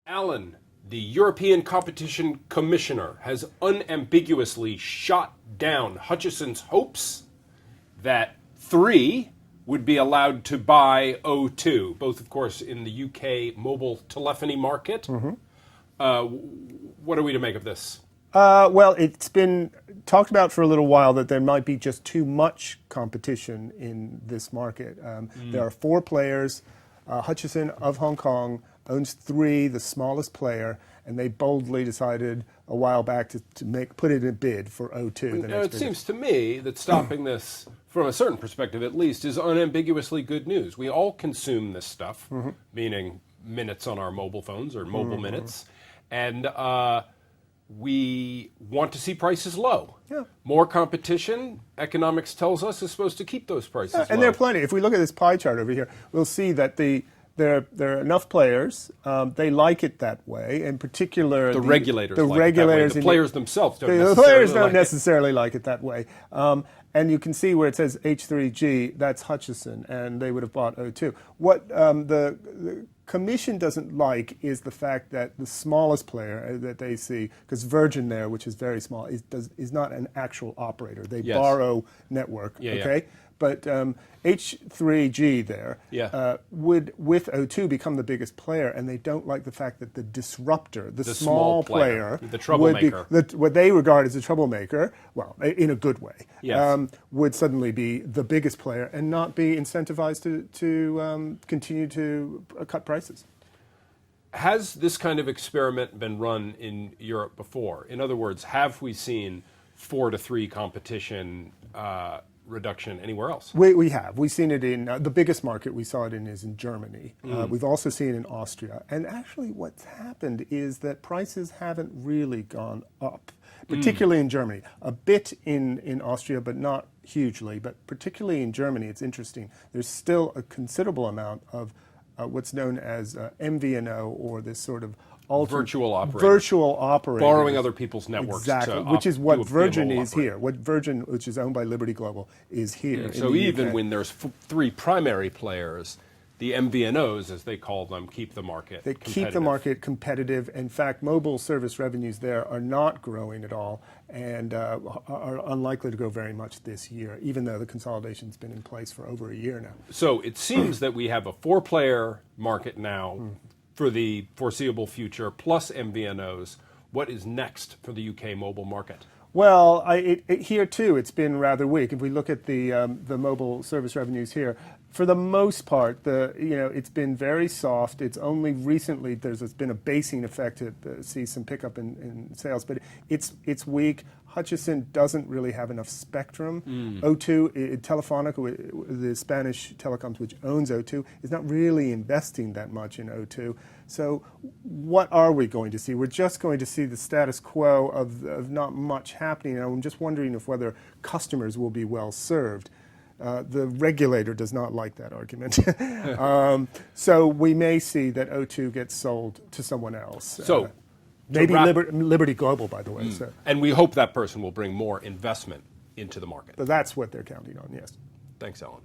Alan, the European Competition Commissioner, has unambiguously shot down Hutchison's hopes that Three would be allowed to buy O2, both, of course, in the UK mobile telephony market. What are we to make of this? Well, it's been talked about for a little while that there might be just too much competition in this market. There are 4 players. Hutchison of Hong Kong owns Three, the smallest player, and they boldly decided a while back to put in a bid for O2. It seems to me that stopping this, from a certain perspective at least, is unambiguously good news. We all consume this stuff, meaning minutes on our mobile phones or mobile minutes, and we want to see prices low. Yeah. More competition, economics tells us, is supposed to keep those prices low. And there are plenty. If we look at this pie chart over here, we'll see that there are enough players. They like it that way. In particular, the regulators like regulators, it that way. The players themselves don't necessarily like it that way. And you can see where it says H3G, that's Hutchison, and they would have bought O2. What the Commission doesn't like is the fact that the smallest player that they see, because Virgin there, which is very small, is not an actual operator. They borrow network, okay? But H3G there would, with O2, become the biggest player, and they don't like the fact that the disruptor, the small player, the troublemaker, what they regard as a troublemaker, well, in a good way, would suddenly be the biggest player and not be incentivized to continue to cut prices. Has this kind of experiment been run in Europe before? In other words, have we seen 4-3 competition reduction anywhere else? We have. We've seen it in the biggest market we saw it in is in Germany. We've also seen it in Austria. And actually what's happened is that prices haven't really gone up, particularly in Germany. A bit in Austria, but not hugely. But particularly in Germany, it's interesting. There's still a considerable amount of what's known as MVNO, or this sort of virtual operator, borrowing other people's networks. Exactly, which is what Virgin is here. What Virgin, which is owned by Liberty Global, is here. So even when there's 3 primary players, the MVNOs, as they call them, keep the market competitive. They keep the market competitive. In fact, mobile service revenues there are not growing at all, and are unlikely to grow very much this year, even though the consolidation's been in place for over a year now. So it seems that we have a 4-player market now for the foreseeable future, plus MVNOs. What is next for the UK mobile market? Well, here too, it's been rather weak. If we look at the mobile service revenues here, for the most part, it's been very soft. It's only recently there's been a basing effect to see some pickup in sales, but it's weak. Hutchison doesn't really have enough spectrum. O2, Telefonica, the Spanish telecoms which owns O2, is not really investing that much in O2. So what are we going to see? We're just going to see the status quo of not much happening. I'm just wondering if whether customers will be well served. The regulator does not like that argument. So we may see that O2 gets sold to someone else. So maybe Liberty Global, by the way. So. And we hope that person will bring more investment into the market. But that's what they're counting on, yes. Thanks, Alan.